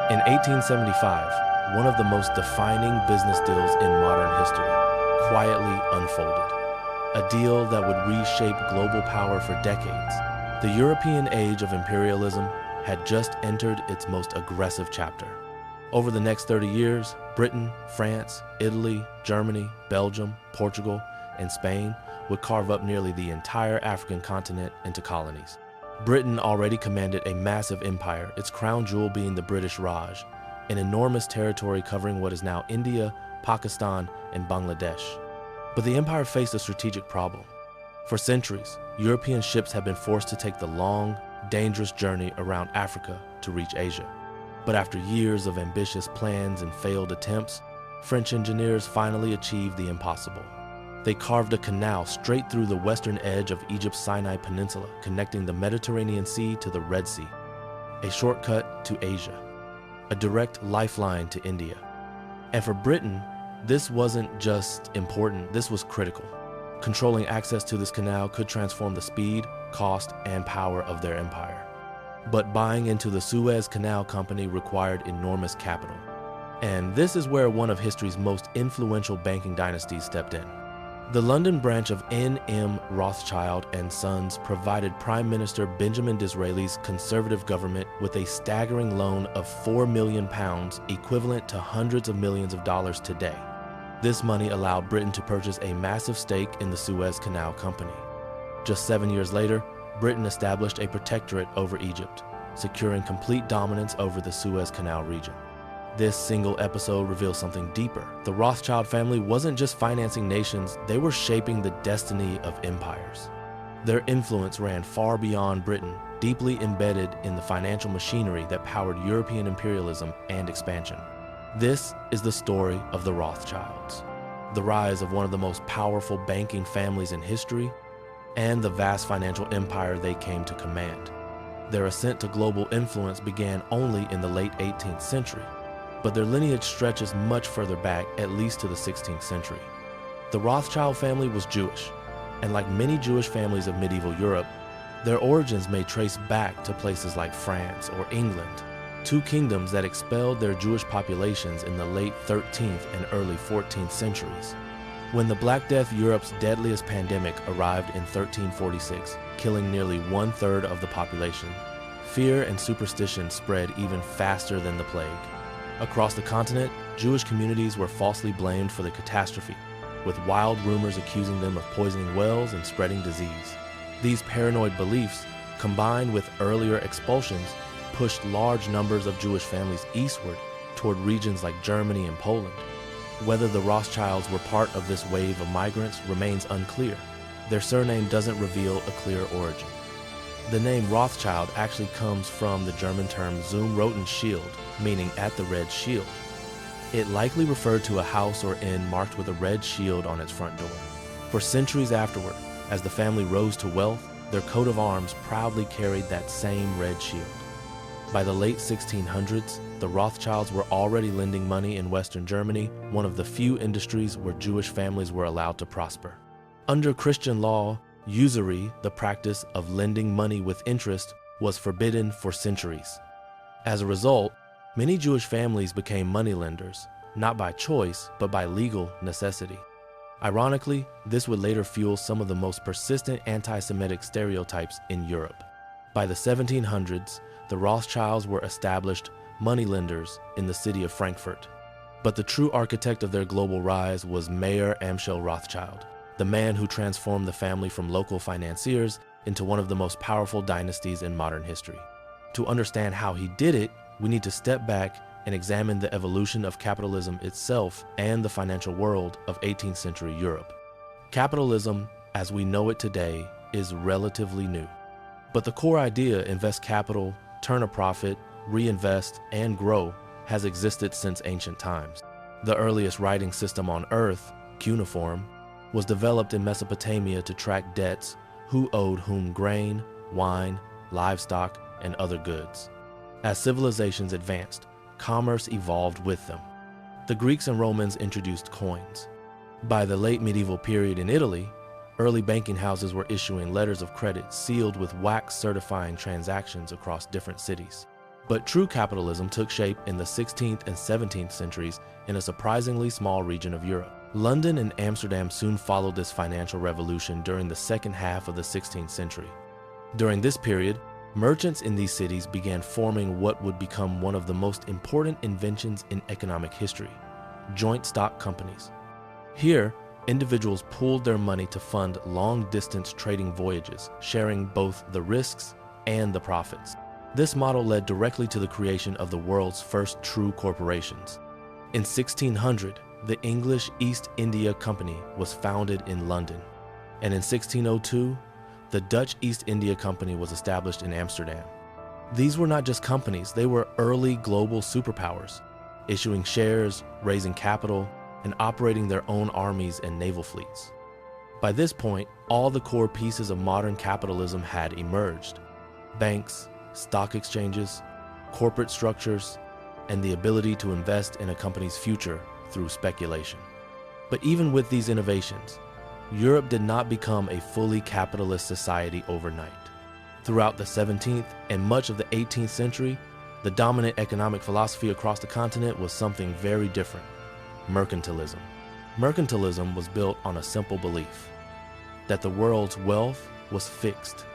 In 1875, one of the most defining business deals in modern history quietly unfolded. A deal that would reshape global power for decades. The European age of imperialism had just entered its most aggressive chapter. Over the next 30 years, Britain, France, Italy, Germany, Belgium, Portugal, and Spain would carve up nearly the entire African continent into colonies. Britain already commanded a massive empire, its crown jewel being the British Raj, an enormous territory covering what is now India, Pakistan, and Bangladesh. But the empire faced a strategic problem. For centuries, European ships had been forced to take the long, dangerous journey around Africa to reach Asia. But after years of ambitious plans and failed attempts, French engineers finally achieved the impossible. They carved a canal straight through the western edge of Egypt's Sinai Peninsula, connecting the Mediterranean Sea to the Red Sea, a shortcut to Asia, a direct lifeline to India. And for Britain, this wasn't just important, this was critical. Controlling access to this canal could transform the speed, cost, and power of their empire. But buying into the Suez Canal Company required enormous capital. And this is where one of history's most influential banking dynasties stepped in. The London branch of N.M. Rothschild and Sons provided Prime Minister Benjamin Disraeli's conservative government with a staggering loan of £4 million, equivalent to hundreds of millions of dollars today. This money allowed Britain to purchase a massive stake in the Suez Canal Company. Just 7 years later, Britain established a protectorate over Egypt, securing complete dominance over the Suez Canal region. This single episode reveals something deeper. The Rothschild family wasn't just financing nations, they were shaping the destiny of empires. Their influence ran far beyond Britain, deeply embedded in the financial machinery that powered European imperialism and expansion. This is the story of the Rothschilds, the rise of one of the most powerful banking families in history, and the vast financial empire they came to command. Their ascent to global influence began only in the late 18th century, but their lineage stretches much further back, at least to the 16th century. The Rothschild family was Jewish, and like many Jewish families of medieval Europe, their origins may trace back to places like France or England, two kingdoms that expelled their Jewish populations in the late 13th and early 14th centuries. When the Black Death, Europe's deadliest pandemic, arrived in 1346, killing nearly 1/3 of the population, fear and superstition spread even faster than the plague. Across the continent, Jewish communities were falsely blamed for the catastrophe, with wild rumors accusing them of poisoning wells and spreading disease. These paranoid beliefs, combined with earlier expulsions, pushed large numbers of Jewish families eastward toward regions like Germany and Poland. Whether the Rothschilds were part of this wave of migrants remains unclear. Their surname doesn't reveal a clear origin. The name Rothschild actually comes from the German term zum roten Schild, meaning at the red shield. It likely referred to a house or inn marked with a red shield on its front door. For centuries afterward, as the family rose to wealth, their coat of arms proudly carried that same red shield. By the late 1600s, the Rothschilds were already lending money in Western Germany, one of the few industries where Jewish families were allowed to prosper. Under Christian law, usury, the practice of lending money with interest, was forbidden for centuries. As a result, many Jewish families became moneylenders, not by choice, but by legal necessity. Ironically, this would later fuel some of the most persistent anti-Semitic stereotypes in Europe. By the 1700s, the Rothschilds were established moneylenders in the city of Frankfurt. But the true architect of their global rise was Mayer Amschel Rothschild, the man who transformed the family from local financiers into one of the most powerful dynasties in modern history. To understand how he did it, we need to step back and examine the evolution of capitalism itself and the financial world of 18th century Europe. Capitalism, as we know it today, is relatively new. But the core idea, invest capital, turn a profit, reinvest, and grow, has existed since ancient times. The earliest writing system on Earth, cuneiform, was developed in Mesopotamia to track debts, who owed whom grain, wine, livestock, and other goods. As civilizations advanced, commerce evolved with them. The Greeks and Romans introduced coins. By the late medieval period in Italy, early banking houses were issuing letters of credit sealed with wax certifying transactions across different cities. But true capitalism took shape in the 16th and 17th centuries in a surprisingly small region of Europe. London and Amsterdam soon followed this financial revolution during the second half of the 16th century. During this period, merchants in these cities began forming what would become one of the most important inventions in economic history: joint stock companies. Here, individuals pooled their money to fund long-distance trading voyages, sharing both the risks and the profits. This model led directly to the creation of the world's first true corporations. In 1600, the English East India Company was founded in London, and in 1602, the Dutch East India Company was established in Amsterdam. These were not just companies, they were early global superpowers, issuing shares, raising capital, and operating their own armies and naval fleets. By this point, all the core pieces of modern capitalism had emerged: banks, stock exchanges, corporate structures, and the ability to invest in a company's future through speculation. But even with these innovations, Europe did not become a fully capitalist society overnight. Throughout the 17th and much of the 18th century, the dominant economic philosophy across the continent was something very different: mercantilism. Mercantilism was built on a simple belief that the world's wealth was fixed.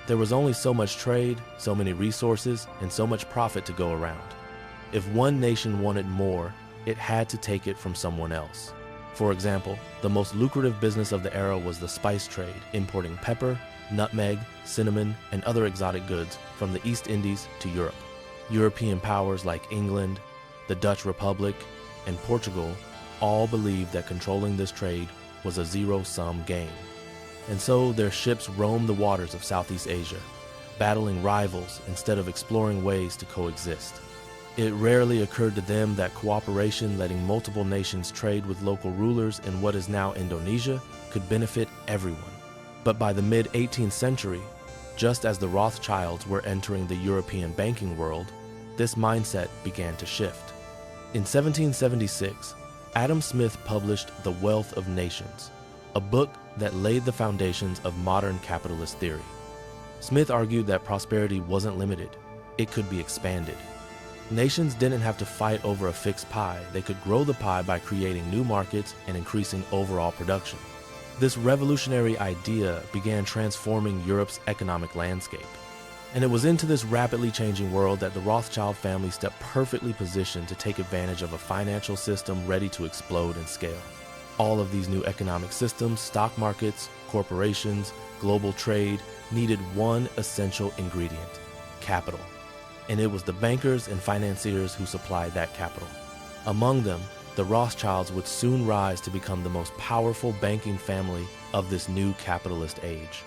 There was only so much trade, so many resources, and so much profit to go around. If one nation wanted more, it had to take it from someone else. For example, the most lucrative business of the era was the spice trade, importing pepper, nutmeg, cinnamon, and other exotic goods from the East Indies to Europe. European powers like England, the Dutch Republic, and Portugal all believed that controlling this trade was a zero-sum game. And so their ships roamed the waters of Southeast Asia, battling rivals instead of exploring ways to coexist. It rarely occurred to them that cooperation, letting multiple nations trade with local rulers in what is now Indonesia, could benefit everyone. But by the mid-18th century, just as the Rothschilds were entering the European banking world, this mindset began to shift. In 1776, Adam Smith published The Wealth of Nations, a book that laid the foundations of modern capitalist theory. Smith argued that prosperity wasn't limited, it could be expanded. Nations didn't have to fight over a fixed pie, they could grow the pie by creating new markets and increasing overall production. This revolutionary idea began transforming Europe's economic landscape. And it was into this rapidly changing world that the Rothschild family stepped perfectly positioned to take advantage of a financial system ready to explode and scale. All of these new economic systems, stock markets, corporations, global trade, needed one essential ingredient: capital. And it was the bankers and financiers who supplied that capital. Among them, the Rothschilds would soon rise to become the most powerful banking family of this new capitalist age.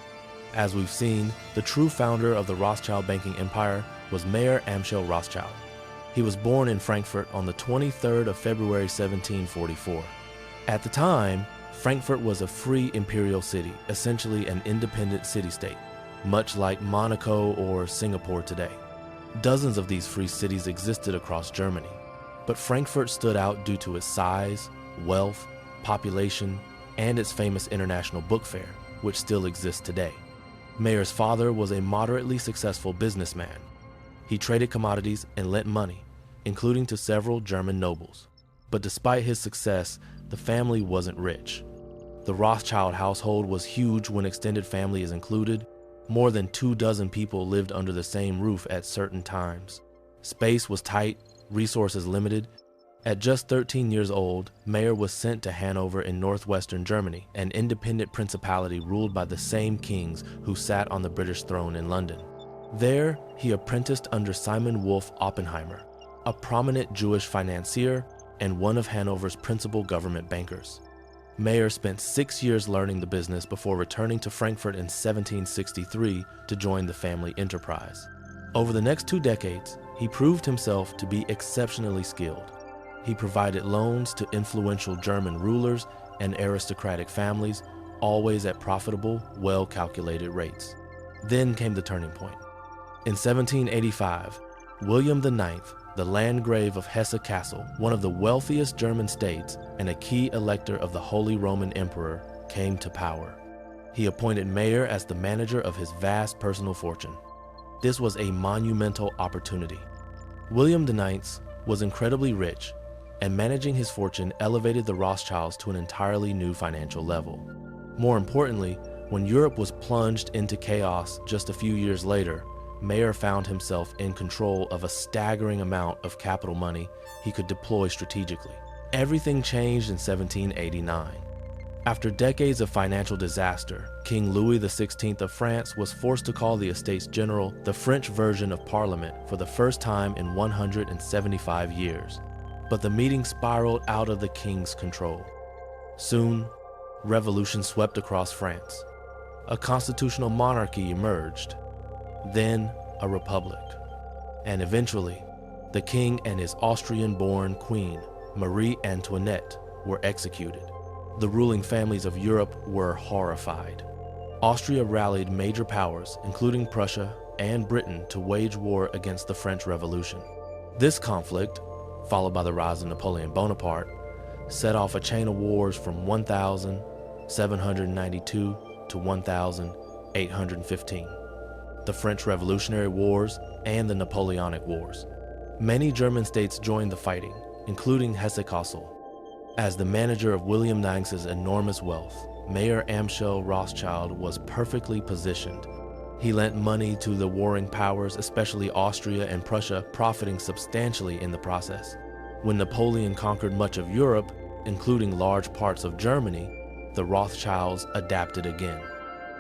As we've seen, the true founder of the Rothschild banking empire was Mayer Amschel Rothschild. He was born in Frankfurt on the 23rd of February 1744. At the time, Frankfurt was a free imperial city, essentially an independent city-state, much like Monaco or Singapore today. Dozens of these free cities existed across Germany, but Frankfurt stood out due to its size, wealth, population, and its famous International Book Fair, which still exists today. Mayer's father was a moderately successful businessman. He traded commodities and lent money, including to several German nobles. But despite his success, the family wasn't rich. The Rothschild household was huge when extended family is included. More than 24 people lived under the same roof at certain times. Space was tight, resources limited. At just 13 years old, Mayer was sent to Hanover in northwestern Germany, an independent principality ruled by the same kings who sat on the British throne in London. There, he apprenticed under Simon Wolf Oppenheimer, a prominent Jewish financier and one of Hanover's principal government bankers. Mayer spent 6 years learning the business before returning to Frankfurt in 1763 to join the family enterprise. Over the next 2 decades, he proved himself to be exceptionally skilled. He provided loans to influential German rulers and aristocratic families, always at profitable, well-calculated rates. Then came the turning point. In 1785, William IX, the Landgrave of Hesse Cassel, one of the wealthiest German states and a key elector of the Holy Roman Emperor, came to power. He appointed Mayer as the manager of his vast personal fortune. This was a monumental opportunity. William IX was incredibly rich, and managing his fortune elevated the Rothschilds to an entirely new financial level. More importantly, when Europe was plunged into chaos just a few years later, Mayer found himself in control of a staggering amount of capital money he could deploy strategically. Everything changed in 1789. After decades of financial disaster, King Louis XVI of France was forced to call the Estates General, the French version of Parliament, for the first time in 175 years. But the meeting spiraled out of the king's control. Soon, revolution swept across France. A constitutional monarchy emerged, then a republic. And eventually, the king and his Austrian-born queen, Marie Antoinette, were executed. The ruling families of Europe were horrified. Austria rallied major powers, including Prussia and Britain, to wage war against the French Revolution. This conflict, followed by the rise of Napoleon Bonaparte, set off a chain of wars from 1792 to 1815, the French Revolutionary Wars and the Napoleonic Wars. Many German states joined the fighting, including Hesse-Kassel. As the manager of William IX's enormous wealth, Mayer Amschel Rothschild was perfectly positioned. He lent money to the warring powers, especially Austria and Prussia, profiting substantially in the process. When Napoleon conquered much of Europe, including large parts of Germany, the Rothschilds adapted again.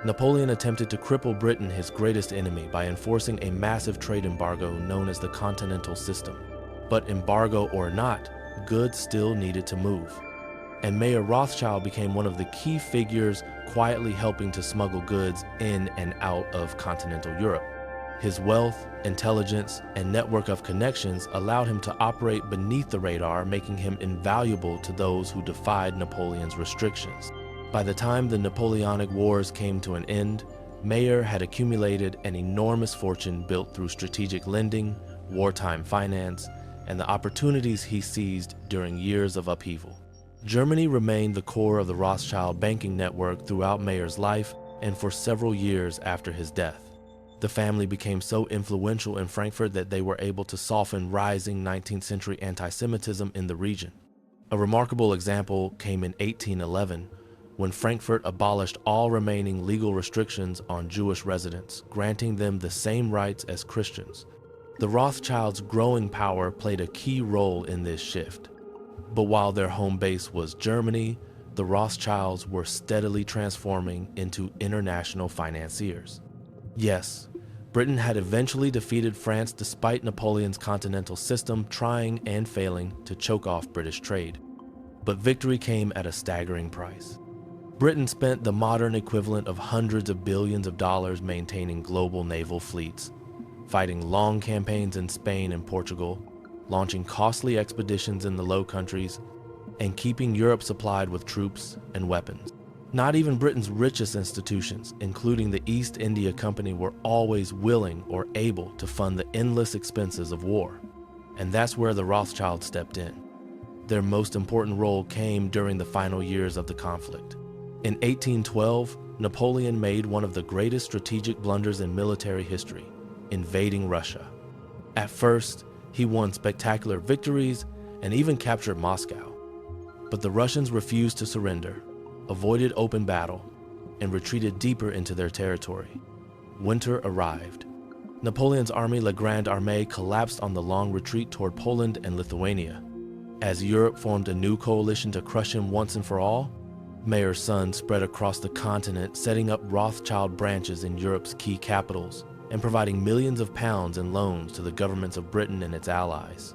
Napoleon attempted to cripple Britain, his greatest enemy, by enforcing a massive trade embargo known as the Continental System. But embargo or not, goods still needed to move. And Mayer Rothschild became one of the key figures quietly helping to smuggle goods in and out of continental Europe. His wealth, intelligence, and network of connections allowed him to operate beneath the radar, making him invaluable to those who defied Napoleon's restrictions. By the time the Napoleonic Wars came to an end, Mayer had accumulated an enormous fortune built through strategic lending, wartime finance, and the opportunities he seized during years of upheaval. Germany remained the core of the Rothschild banking network throughout Mayer's life and for several years after his death. The family became so influential in Frankfurt that they were able to soften rising 19th century anti-Semitism in the region. A remarkable example came in 1811, when Frankfurt abolished all remaining legal restrictions on Jewish residents, granting them the same rights as Christians. The Rothschilds' growing power played a key role in this shift. But while their home base was Germany, the Rothschilds were steadily transforming into international financiers. Yes, Britain had eventually defeated France despite Napoleon's continental system trying and failing to choke off British trade. But victory came at a staggering price. Britain spent the modern equivalent of hundreds of billions of dollars maintaining global naval fleets, fighting long campaigns in Spain and Portugal, launching costly expeditions in the Low Countries, and keeping Europe supplied with troops and weapons. Not even Britain's richest institutions, including the East India Company, were always willing or able to fund the endless expenses of war. And that's where the Rothschilds stepped in. Their most important role came during the final years of the conflict. In 1812, Napoleon made one of the greatest strategic blunders in military history, invading Russia. At first, he won spectacular victories and even captured Moscow. But the Russians refused to surrender, avoided open battle, and retreated deeper into their territory. Winter arrived. Napoleon's army, La Grande Armée, collapsed on the long retreat toward Poland and Lithuania. As Europe formed a new coalition to crush him once and for all, Mayer's sons spread across the continent, setting up Rothschild branches in Europe's key capitals and providing millions of pounds in loans to the governments of Britain and its allies.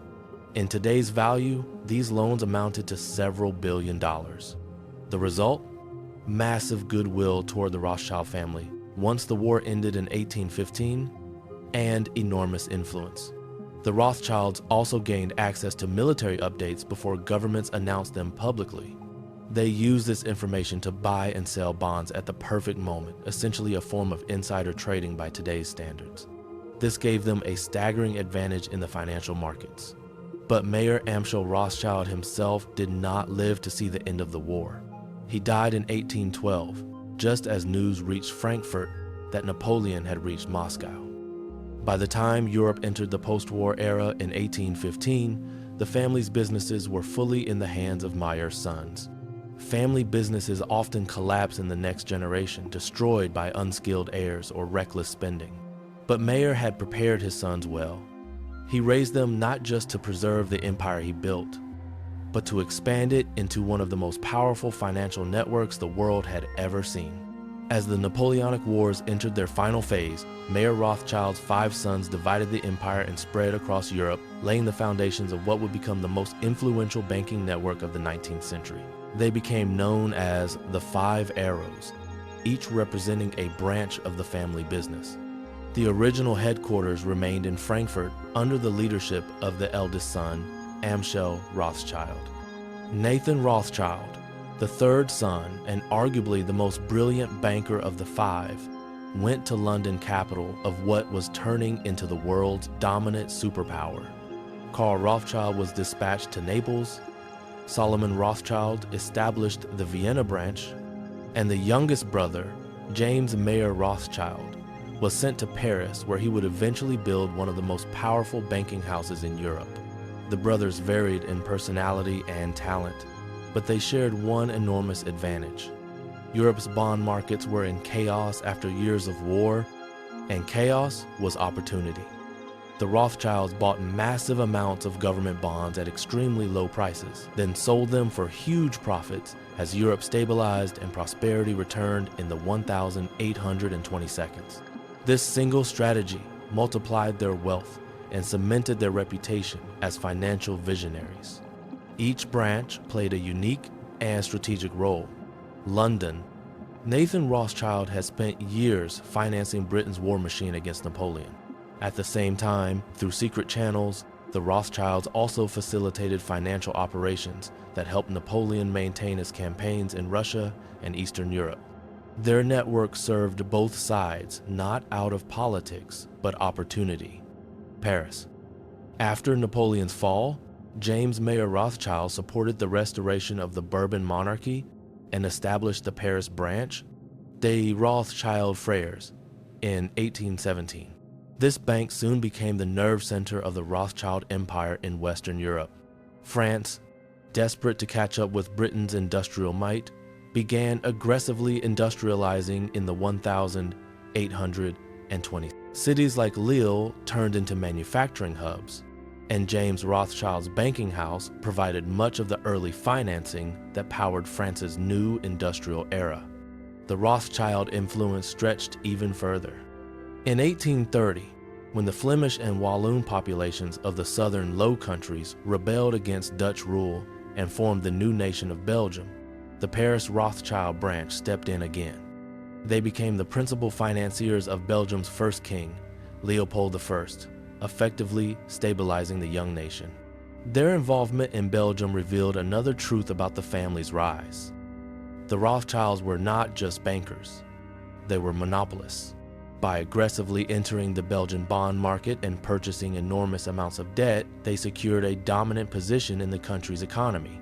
In today's value, these loans amounted to several $billions. The result? Massive goodwill toward the Rothschild family once the war ended in 1815, and enormous influence. The Rothschilds also gained access to military updates before governments announced them publicly. They used this information to buy and sell bonds at the perfect moment, essentially a form of insider trading by today's standards. This gave them a staggering advantage in the financial markets. But Mayer Amschel Rothschild himself did not live to see the end of the war. He died in 1812, just as news reached Frankfurt that Napoleon had reached Moscow. By the time Europe entered the post-war era in 1815, the family's businesses were fully in the hands of Mayer's sons. Family businesses often collapse in the next generation, destroyed by unskilled heirs or reckless spending. But Mayer had prepared his sons well. He raised them not just to preserve the empire he built, but to expand it into one of the most powerful financial networks the world had ever seen. As the Napoleonic Wars entered their final phase, Mayer Rothschild's 5 sons divided the empire and spread across Europe, laying the foundations of what would become the most influential banking network of the 19th century. They became known as the 5 Arrows, each representing a branch of the family business. The original headquarters remained in Frankfurt under the leadership of the eldest son, Amschel Rothschild. Nathan Rothschild, the 3rd son and arguably the most brilliant banker of the 5, went to London, capital of what was turning into the world's dominant superpower. Karl Rothschild was dispatched to Naples, Solomon Rothschild established the Vienna branch, and the youngest brother, James Mayer Rothschild, was sent to Paris, where he would eventually build one of the most powerful banking houses in Europe. The brothers varied in personality and talent, but they shared one enormous advantage. Europe's bond markets were in chaos after years of war, and chaos was opportunity. The Rothschilds bought massive amounts of government bonds at extremely low prices, then sold them for huge profits as Europe stabilized and prosperity returned in the 1820 seconds. This single strategy multiplied their wealth and cemented their reputation as financial visionaries. Each branch played a unique and strategic role. London. Nathan Rothschild had spent years financing Britain's war machine against Napoleon. At the same time, through secret channels, the Rothschilds also facilitated financial operations that helped Napoleon maintain his campaigns in Russia and Eastern Europe. Their network served both sides, not out of politics, but opportunity. Paris. After Napoleon's fall, James Mayer Rothschild supported the restoration of the Bourbon monarchy and established the Paris branch, des Rothschild Frères, in 1817. This bank soon became the nerve center of the Rothschild Empire in Western Europe. France, desperate to catch up with Britain's industrial might, began aggressively industrializing in the 1820s. Cities like Lille turned into manufacturing hubs, and James Rothschild's banking house provided much of the early financing that powered France's new industrial era. The Rothschild influence stretched even further. In 1830, when the Flemish and Walloon populations of the southern Low Countries rebelled against Dutch rule and formed the new nation of Belgium, the Paris Rothschild branch stepped in again. They became the principal financiers of Belgium's first king, Leopold I, effectively stabilizing the young nation. Their involvement in Belgium revealed another truth about the family's rise. The Rothschilds were not just bankers, they were monopolists. By aggressively entering the Belgian bond market and purchasing enormous amounts of debt, they secured a dominant position in the country's economy.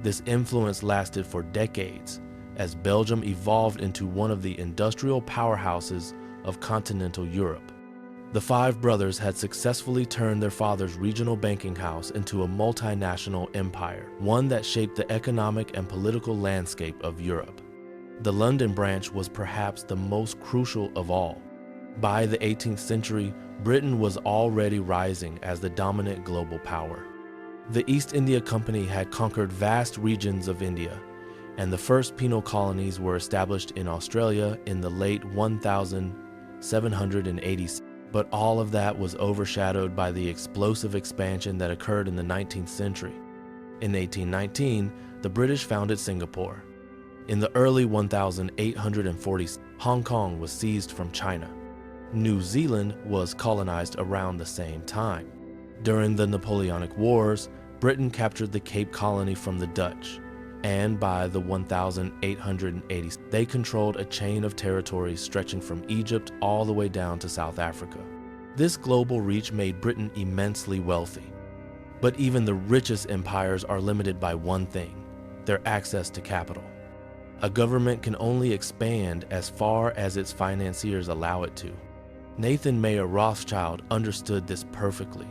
This influence lasted for decades, as Belgium evolved into one of the industrial powerhouses of continental Europe. The 5 brothers had successfully turned their father's regional banking house into a multinational empire, one that shaped the economic and political landscape of Europe. The London branch was perhaps the most crucial of all. By the 18th century, Britain was already rising as the dominant global power. The East India Company had conquered vast regions of India, and the first penal colonies were established in Australia in the late 1780s. But all of that was overshadowed by the explosive expansion that occurred in the 19th century. In 1819, the British founded Singapore. In the early 1840s, Hong Kong was seized from China. New Zealand was colonized around the same time. During the Napoleonic Wars, Britain captured the Cape Colony from the Dutch, and by the 1880s, they controlled a chain of territories stretching from Egypt all the way down to South Africa. This global reach made Britain immensely wealthy. But even the richest empires are limited by one thing: their access to capital. A government can only expand as far as its financiers allow it to. Nathan Mayer Rothschild understood this perfectly.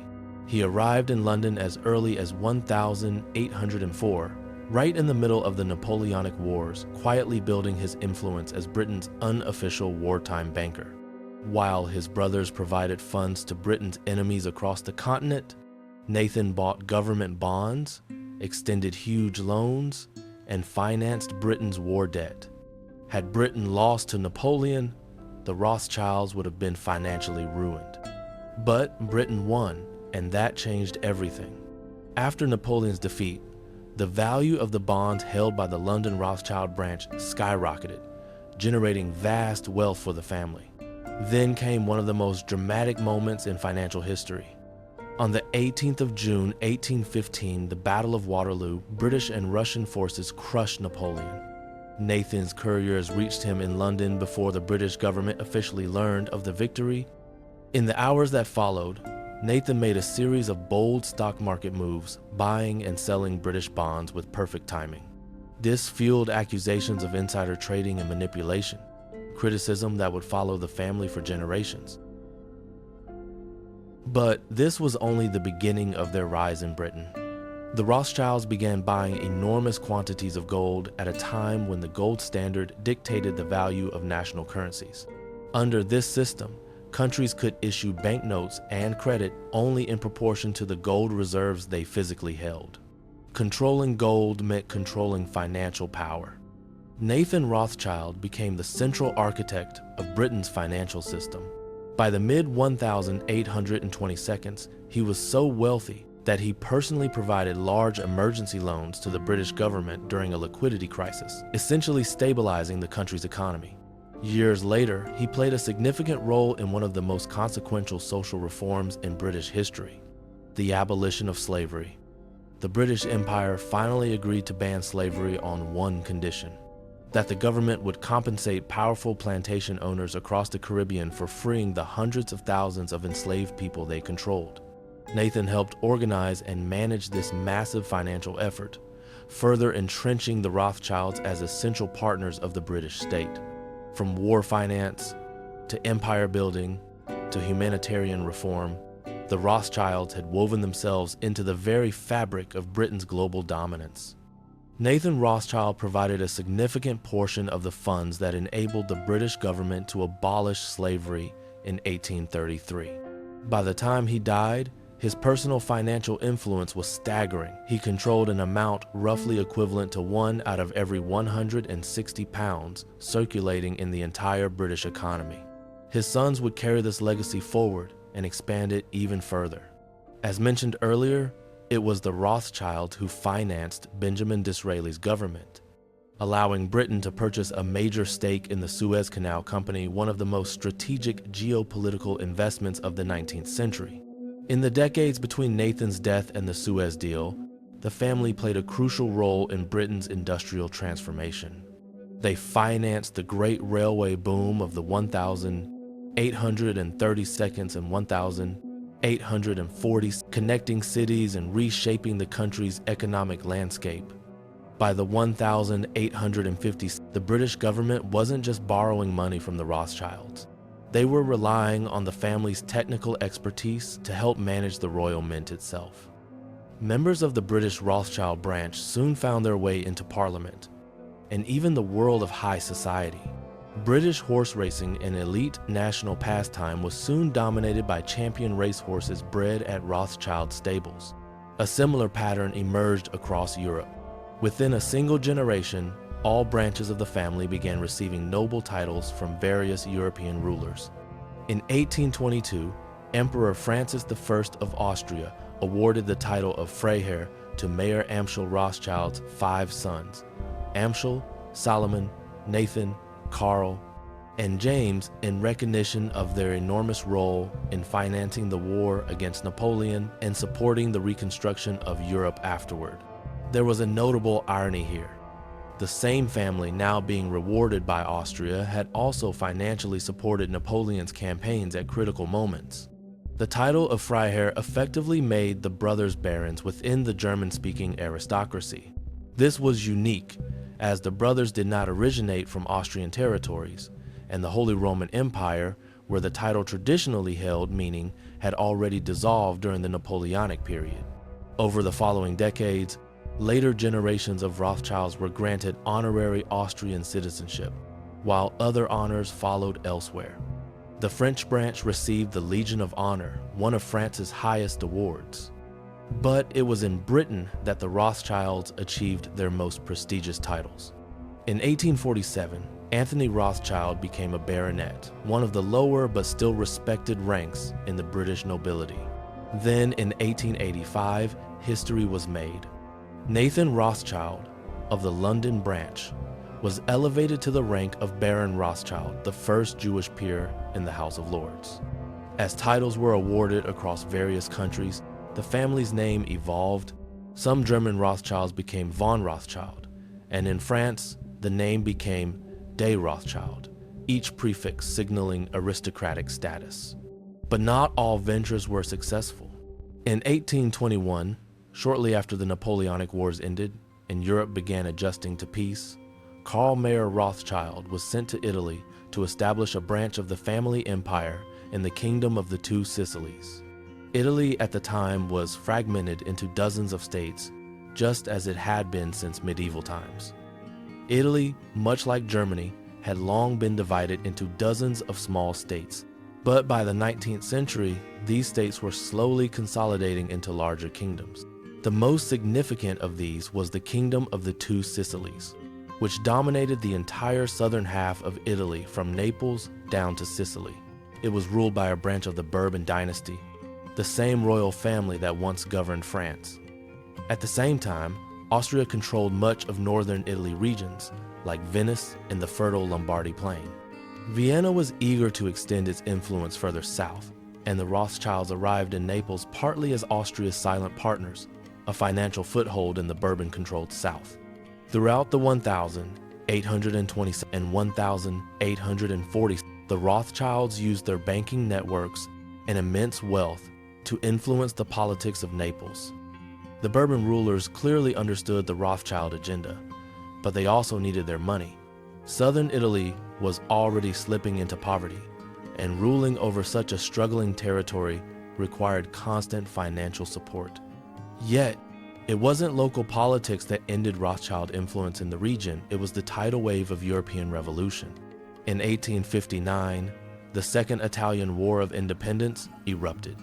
He arrived in London as early as 1804, right in the middle of the Napoleonic Wars, quietly building his influence as Britain's unofficial wartime banker. While his brothers provided funds to Britain's enemies across the continent, Nathan bought government bonds, extended huge loans, and financed Britain's war debt. Had Britain lost to Napoleon, the Rothschilds would have been financially ruined. But Britain won, and that changed everything. After Napoleon's defeat, the value of the bonds held by the London Rothschild branch skyrocketed, generating vast wealth for the family. Then came one of the most dramatic moments in financial history. On the 18th of June, 1815, the Battle of Waterloo, British and Russian forces crushed Napoleon. Nathan's couriers reached him in London before the British government officially learned of the victory. In the hours that followed, Nathan made a series of bold stock market moves, buying and selling British bonds with perfect timing. This fueled accusations of insider trading and manipulation, criticism that would follow the family for generations. But this was only the beginning of their rise in Britain. The Rothschilds began buying enormous quantities of gold at a time when the gold standard dictated the value of national currencies. Under this system, countries could issue banknotes and credit only in proportion to the gold reserves they physically held. Controlling gold meant controlling financial power. Nathan Rothschild became the central architect of Britain's financial system. By the mid-1822s, he was so wealthy that he personally provided large emergency loans to the British government during a liquidity crisis, essentially stabilizing the country's economy. Years later, he played a significant role in one of the most consequential social reforms in British history, the abolition of slavery. The British Empire finally agreed to ban slavery on one condition: that the government would compensate powerful plantation owners across the Caribbean for freeing the hundreds of thousands of enslaved people they controlled. Nathan helped organize and manage this massive financial effort, further entrenching the Rothschilds as essential partners of the British state. From war finance to empire building to humanitarian reform, the Rothschilds had woven themselves into the very fabric of Britain's global dominance. Nathan Rothschild provided a significant portion of the funds that enabled the British government to abolish slavery in 1833. By the time he died, his personal financial influence was staggering. He controlled an amount roughly equivalent to 1 out of every 160 pounds circulating in the entire British economy. His sons would carry this legacy forward and expand it even further. As mentioned earlier, it was the Rothschilds who financed Benjamin Disraeli's government, allowing Britain to purchase a major stake in the Suez Canal Company, one of the most strategic geopolitical investments of the 19th century. In the decades between Nathan's death and the Suez deal, the family played a crucial role in Britain's industrial transformation. They financed the great railway boom of the 1832nd and 1840s, connecting cities and reshaping the country's economic landscape. By the 1850s, the British government wasn't just borrowing money from the Rothschilds. They were relying on the family's technical expertise to help manage the royal mint itself. Members of the British Rothschild branch soon found their way into Parliament, and even the world of high society. British horse racing, an elite national pastime, was soon dominated by champion racehorses bred at Rothschild stables. A similar pattern emerged across Europe. Within a single generation, all branches of the family began receiving noble titles from various European rulers. In 1822, Emperor Francis I of Austria awarded the title of Freiherr to Mayer Amschel Rothschild's 5 sons, Amschel, Solomon, Nathan, Karl, and James, in recognition of their enormous role in financing the war against Napoleon and supporting the reconstruction of Europe afterward. There was a notable irony here. The same family now being rewarded by Austria had also financially supported Napoleon's campaigns at critical moments. The title of Freiherr effectively made the brothers barons within the German-speaking aristocracy. This was unique, as the brothers did not originate from Austrian territories, and the Holy Roman Empire, where the title traditionally held meaning had already dissolved during the Napoleonic period. Over the following decades, later generations of Rothschilds were granted honorary Austrian citizenship, while other honors followed elsewhere. The French branch received the Legion of Honor, one of France's highest awards. But it was in Britain that the Rothschilds achieved their most prestigious titles. In 1847, Anthony Rothschild became a baronet, one of the lower but still respected ranks in the British nobility. Then in 1885, history was made. Nathan Rothschild of the London branch was elevated to the rank of Baron Rothschild, the first Jewish peer in the House of Lords. As titles were awarded across various countries, the family's name evolved. Some German Rothschilds became von Rothschild, and in France, the name became de Rothschild, each prefix signaling aristocratic status. But not all ventures were successful. In 1821, shortly after the Napoleonic Wars ended and Europe began adjusting to peace, Karl Mayer Rothschild was sent to Italy to establish a branch of the family empire in the Kingdom of the Two Sicilies. Italy at the time was fragmented into dozens of states, just as it had been since medieval times. Italy, much like Germany, had long been divided into dozens of small states, but by the 19th century, these states were slowly consolidating into larger kingdoms. The most significant of these was the Kingdom of the Two Sicilies, which dominated the entire southern half of Italy from Naples down to Sicily. It was ruled by a branch of the Bourbon Dynasty, the same royal family that once governed France. At the same time, Austria controlled much of northern Italy regions, like Venice and the fertile Lombardy plain. Vienna was eager to extend its influence further south, and the Rothschilds arrived in Naples partly as Austria's silent partners, a financial foothold in the Bourbon-controlled south. Throughout the 1820s and 1840s, the Rothschilds used their banking networks and immense wealth to influence the politics of Naples. The Bourbon rulers clearly understood the Rothschild agenda, but they also needed their money. Southern Italy was already slipping into poverty, and ruling over such a struggling territory required constant financial support. Yet, it wasn't local politics that ended Rothschild influence in the region, it was the tidal wave of European revolution. In 1859, the Second Italian War of Independence erupted.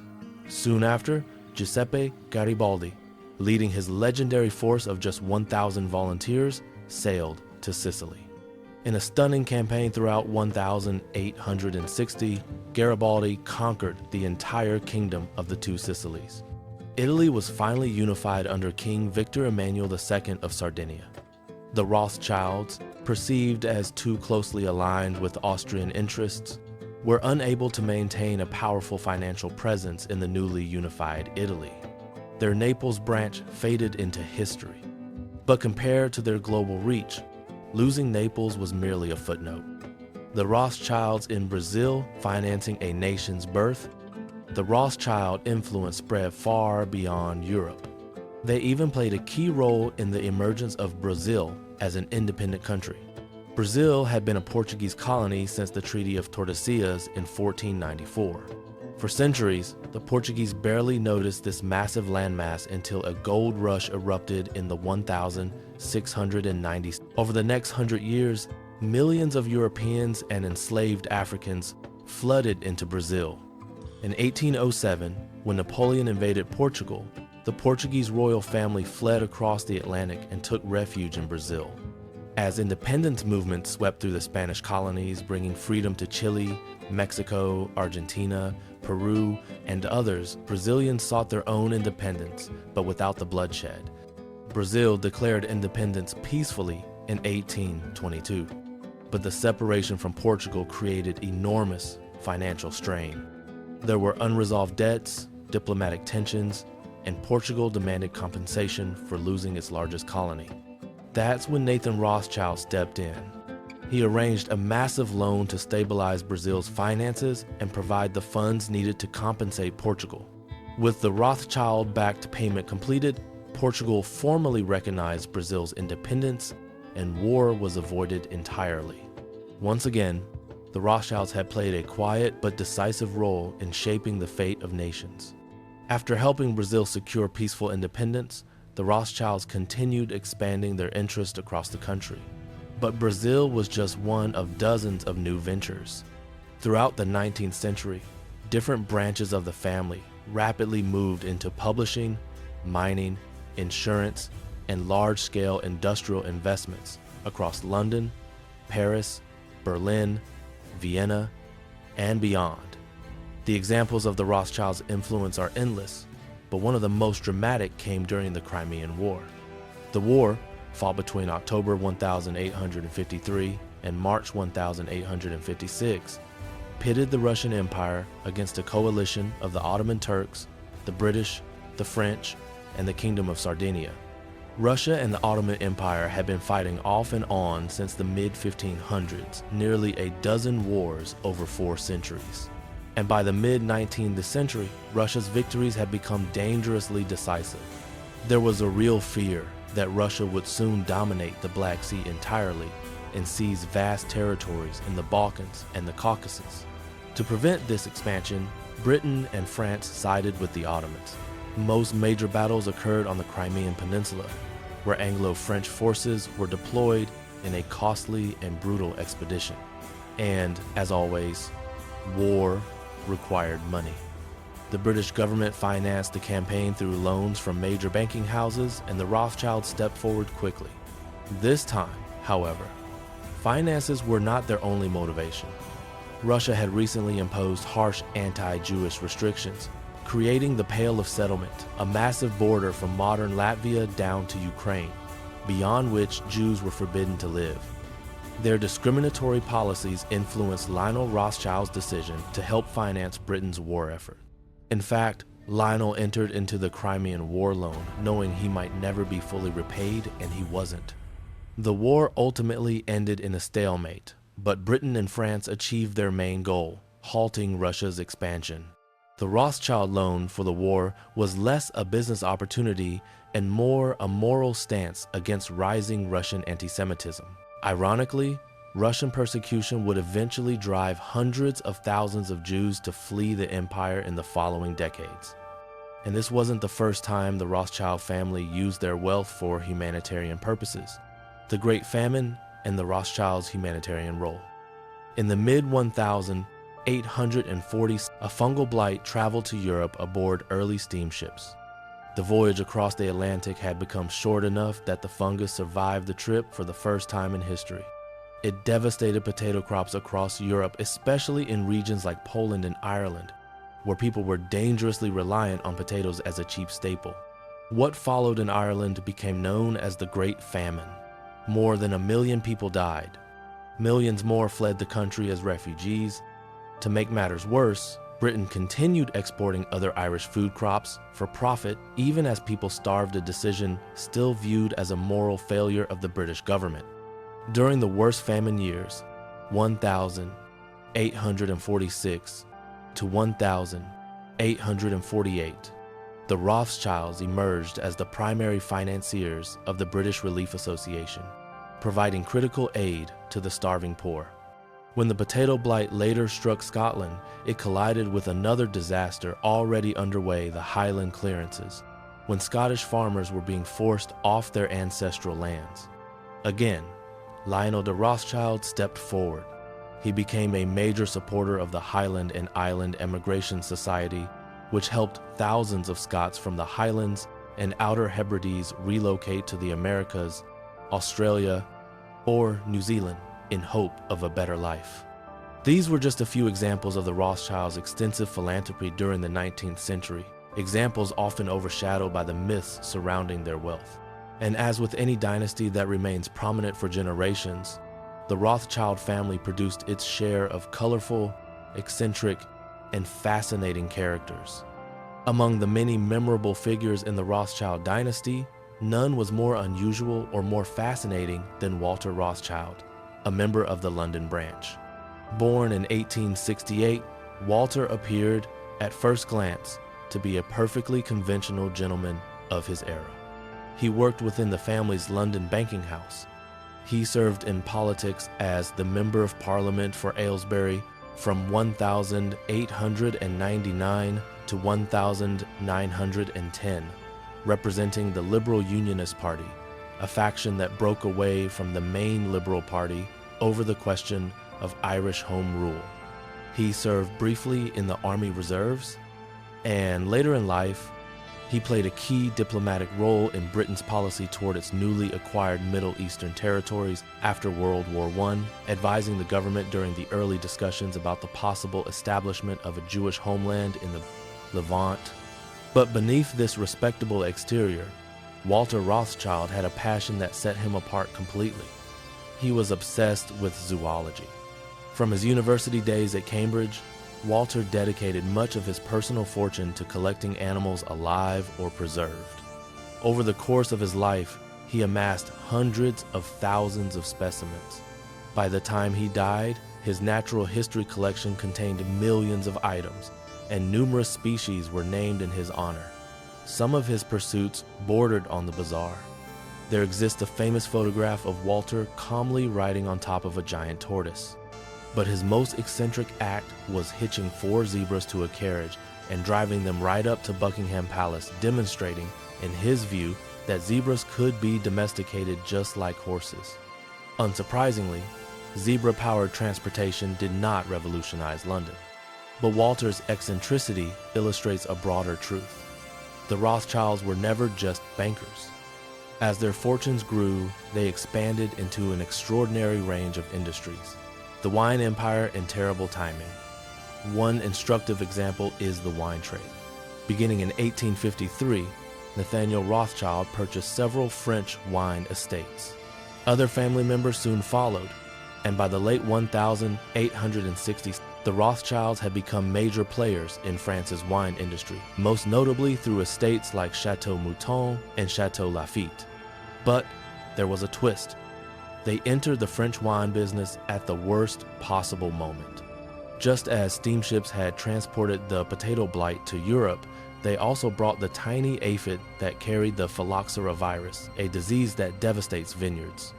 Soon after, Giuseppe Garibaldi, leading his legendary force of just 1,000 volunteers, sailed to Sicily. In a stunning campaign throughout 1860, Garibaldi conquered the entire Kingdom of the Two Sicilies. Italy was finally unified under King Victor Emmanuel II of Sardinia. The Rothschilds, perceived as too closely aligned with Austrian interests, were unable to maintain a powerful financial presence in the newly unified Italy. Their Naples branch faded into history. But compared to their global reach, losing Naples was merely a footnote. The Rothschilds in Brazil financing a nation's birth, the Rothschild influence spread far beyond Europe. They even played a key role in the emergence of Brazil as an independent country. Brazil had been a Portuguese colony since the Treaty of Tordesillas in 1494. For centuries, the Portuguese barely noticed this massive landmass until a gold rush erupted in the 1690s. Over the next 100 years, millions of Europeans and enslaved Africans flooded into Brazil. In 1807, when Napoleon invaded Portugal, the Portuguese royal family fled across the Atlantic and took refuge in Brazil. As independence movements swept through the Spanish colonies, bringing freedom to Chile, Mexico, Argentina, Peru, and others, Brazilians sought their own independence, but without the bloodshed. Brazil declared independence peacefully in 1822, but the separation from Portugal created enormous financial strain. There were unresolved debts, diplomatic tensions, and Portugal demanded compensation for losing its largest colony. That's when Nathan Rothschild stepped in. He arranged a massive loan to stabilize Brazil's finances and provide the funds needed to compensate Portugal. With the Rothschild-backed payment completed, Portugal formally recognized Brazil's independence, and war was avoided entirely. Once again, the Rothschilds had played a quiet but decisive role in shaping the fate of nations. After helping Brazil secure peaceful independence, the Rothschilds continued expanding their interest across the country. But Brazil was just one of dozens of new ventures. Throughout the 19th century, different branches of the family rapidly moved into publishing, mining, insurance, and large-scale industrial investments across London, Paris, Berlin, Vienna, and beyond. The examples of the Rothschilds' influence are endless, but one of the most dramatic came during the Crimean War. The war, fought between October 1853 and March 1856, pitted the Russian Empire against a coalition of the Ottoman Turks, the British, the French, and the Kingdom of Sardinia. Russia and the Ottoman Empire had been fighting off and on since the mid-1500s, nearly a dozen wars over 4 centuries. And by the mid-19th century, Russia's victories had become dangerously decisive. There was a real fear that Russia would soon dominate the Black Sea entirely and seize vast territories in the Balkans and the Caucasus. To prevent this expansion, Britain and France sided with the Ottomans. Most major battles occurred on the Crimean Peninsula, where Anglo-French forces were deployed in a costly and brutal expedition. And, as always, war required money. The British government financed the campaign through loans from major banking houses, and the Rothschilds stepped forward quickly. This time, however, finances were not their only motivation. Russia had recently imposed harsh anti-Jewish restrictions, creating the Pale of Settlement, a massive border from modern Latvia down to Ukraine, beyond which Jews were forbidden to live. Their discriminatory policies influenced Lionel Rothschild's decision to help finance Britain's war effort. In fact, Lionel entered into the Crimean War loan knowing he might never be fully repaid, and he wasn't. The war ultimately ended in a stalemate, but Britain and France achieved their main goal, halting Russia's expansion. The Rothschild loan for the war was less a business opportunity and more a moral stance against rising Russian anti-Semitism. Ironically, Russian persecution would eventually drive hundreds of thousands of Jews to flee the empire in the following decades. And this wasn't the first time the Rothschild family used their wealth for humanitarian purposes. The Great Famine and the Rothschilds' humanitarian role. In the mid-1840s, a fungal blight traveled to Europe aboard early steamships. The voyage across the Atlantic had become short enough that the fungus survived the trip for the first time in history. It devastated potato crops across Europe, especially in regions like Poland and Ireland, where people were dangerously reliant on potatoes as a cheap staple. What followed in Ireland became known as the Great Famine. More than 1 million people died. Millions more fled the country as refugees. To make matters worse, Britain continued exporting other Irish food crops for profit even as people starved, a decision still viewed as a moral failure of the British government. During the worst famine years, 1846 to 1848, the Rothschilds emerged as the primary financiers of the British Relief Association, providing critical aid to the starving poor. When the potato blight later struck Scotland, it collided with another disaster already underway, the Highland clearances, when Scottish farmers were being forced off their ancestral lands. Again, Lionel de Rothschild stepped forward. He became a major supporter of the Highland and Island Emigration Society, which helped thousands of Scots from the Highlands and Outer Hebrides relocate to the Americas, Australia, or New Zealand in hope of a better life. These were just a few examples of the Rothschilds' extensive philanthropy during the 19th century, examples often overshadowed by the myths surrounding their wealth. And as with any dynasty that remains prominent for generations, the Rothschild family produced its share of colorful, eccentric, and fascinating characters. Among the many memorable figures in the Rothschild dynasty, none was more unusual or more fascinating than Walter Rothschild, a member of the London branch. Born in 1868, Walter appeared, at first glance, to be a perfectly conventional gentleman of his era. He worked within the family's London banking house, He served in politics as the Member of Parliament for Aylesbury from 1899 to 1910, representing the Liberal Unionist Party, a faction that broke away from the main Liberal Party over the question of Irish Home Rule. He served briefly in the Army Reserves, and later in life, he played a key diplomatic role in Britain's policy toward its newly acquired Middle Eastern territories after World War I, advising the government during the early discussions about the possible establishment of a Jewish homeland in the Levant. But beneath this respectable exterior, Walter Rothschild had a passion that set him apart completely. He was obsessed with zoology. From his university days at Cambridge, Walter dedicated much of his personal fortune to collecting animals alive or preserved. Over the course of his life, he amassed hundreds of thousands of specimens. By the time he died, his natural history collection contained millions of items, and numerous species were named in his honor. Some of his pursuits bordered on the bizarre. There exists a famous photograph of Walter calmly riding on top of a giant tortoise. But his most eccentric act was hitching 4 zebras to a carriage and driving them right up to Buckingham Palace, demonstrating, in his view, that zebras could be domesticated just like horses. Unsurprisingly, zebra-powered transportation did not revolutionize London. But Walter's eccentricity illustrates a broader truth. The Rothschilds were never just bankers. As their fortunes grew, they expanded into an extraordinary range of industries. The wine empire and terrible timing. One instructive example is the wine trade. Beginning in 1853, Nathaniel Rothschild purchased several French wine estates. Other family members soon followed, and by the late 1860s, the Rothschilds had become major players in France's wine industry, most notably through estates like Chateau Mouton and Chateau Lafite. But there was a twist. They entered the French wine business at the worst possible moment. Just as steamships had transported the potato blight to Europe, they also brought the tiny aphid that carried the phylloxera virus, a disease that devastates vineyards.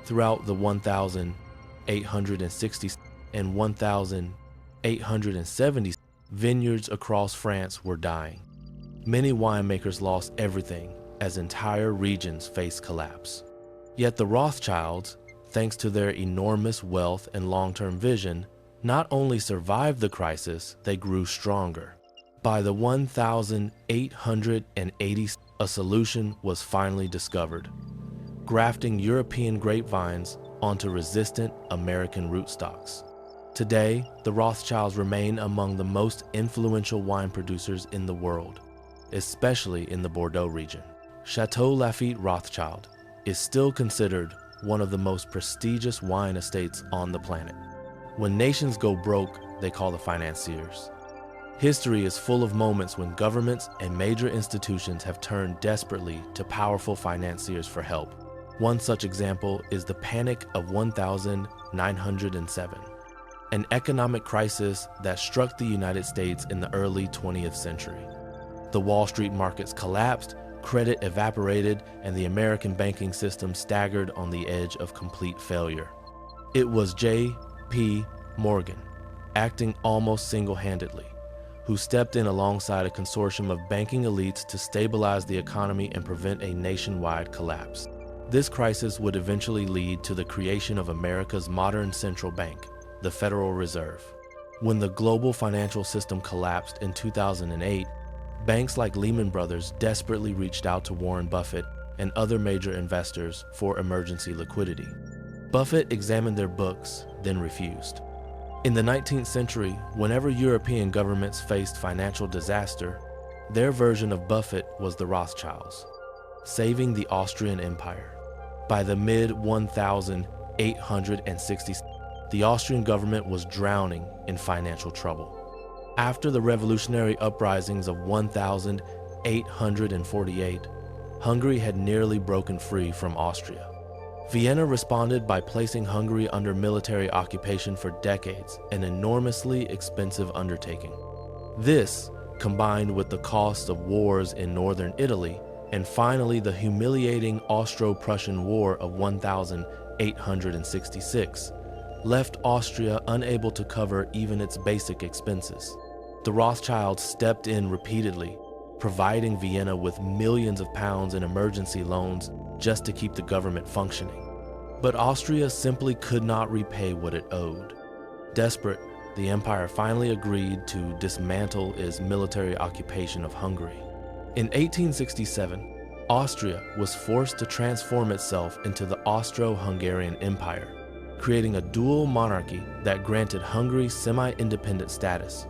Throughout the 1860s and 1870s, vineyards across France were dying. Many winemakers lost everything as entire regions faced collapse. Yet the Rothschilds, thanks to their enormous wealth and long-term vision, not only survived the crisis, they grew stronger. By the 1880s, a solution was finally discovered: grafting European grapevines onto resistant American rootstocks. Today, the Rothschilds remain among the most influential wine producers in the world, especially in the Bordeaux region. Chateau Lafite Rothschild is still considered one of the most prestigious wine estates on the planet. When nations go broke, they call the financiers. History is full of moments when governments and major institutions have turned desperately to powerful financiers for help. One such example is the Panic of 1907, an economic crisis that struck the United States in the early 20th century. The Wall Street markets collapsed, credit evaporated, and the American banking system staggered on the edge of complete failure. It was J.P. Morgan, acting almost single-handedly, who stepped in alongside a consortium of banking elites to stabilize the economy and prevent a nationwide collapse. This crisis would eventually lead to the creation of America's modern central bank, the Federal Reserve. When the global financial system collapsed in 2008, banks like Lehman Brothers desperately reached out to Warren Buffett and other major investors for emergency liquidity. Buffett examined their books, then refused. In the 19th century, whenever European governments faced financial disaster, their version of Buffett was the Rothschilds, saving the Austrian Empire. By the mid-1860s, the Austrian government was drowning in financial trouble. After the revolutionary uprisings of 1848, Hungary had nearly broken free from Austria. Vienna responded by placing Hungary under military occupation for decades, an enormously expensive undertaking. This, combined with the cost of wars in northern Italy, and finally the humiliating Austro-Prussian War of 866, left Austria unable to cover even its basic expenses. The Rothschilds stepped in repeatedly, providing Vienna with millions of pounds in emergency loans just to keep the government functioning. But Austria simply could not repay what it owed. Desperate, the empire finally agreed to dismantle its military occupation of Hungary. In 1867, Austria was forced to transform itself into the Austro-Hungarian Empire, creating a dual monarchy that granted Hungary semi-independent status.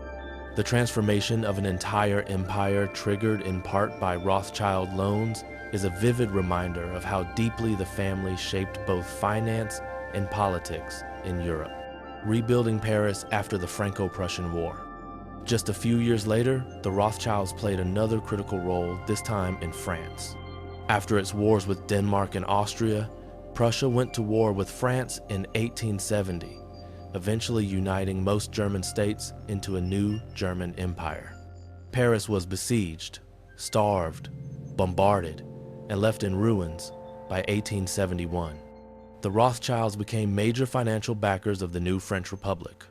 The transformation of an entire empire, triggered in part by Rothschild loans, is a vivid reminder of how deeply the family shaped both finance and politics in Europe, rebuilding Paris after the Franco-Prussian War. Just a few years later, the Rothschilds played another critical role, this time in France. After its wars with Denmark and Austria, Prussia went to war with France in 1870, eventually uniting most German states into a new German empire. Paris was besieged, starved, bombarded, and left in ruins by 1871. The Rothschilds became major financial backers of the new French Republic.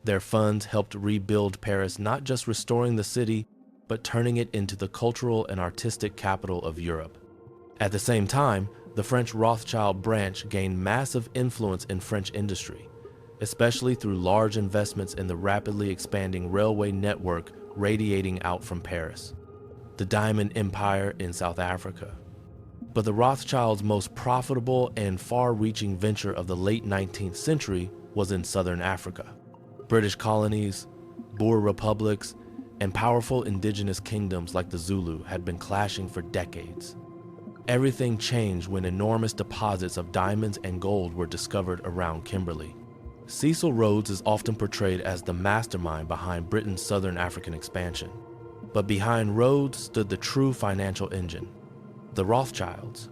Their funds helped rebuild Paris, not just restoring the city, but turning it into the cultural and artistic capital of Europe. At the same time, the French Rothschild branch gained massive influence in French industry, especially through large investments in the rapidly expanding railway network radiating out from Paris, the Diamond Empire in South Africa. But the Rothschilds' most profitable and far-reaching venture of the late 19th century was in southern Africa. British colonies, Boer republics, and powerful indigenous kingdoms like the Zulu had been clashing for decades. Everything changed when enormous deposits of diamonds and gold were discovered around Kimberley. Cecil Rhodes is often portrayed as the mastermind behind Britain's southern African expansion. But behind Rhodes stood the true financial engine, the Rothschilds.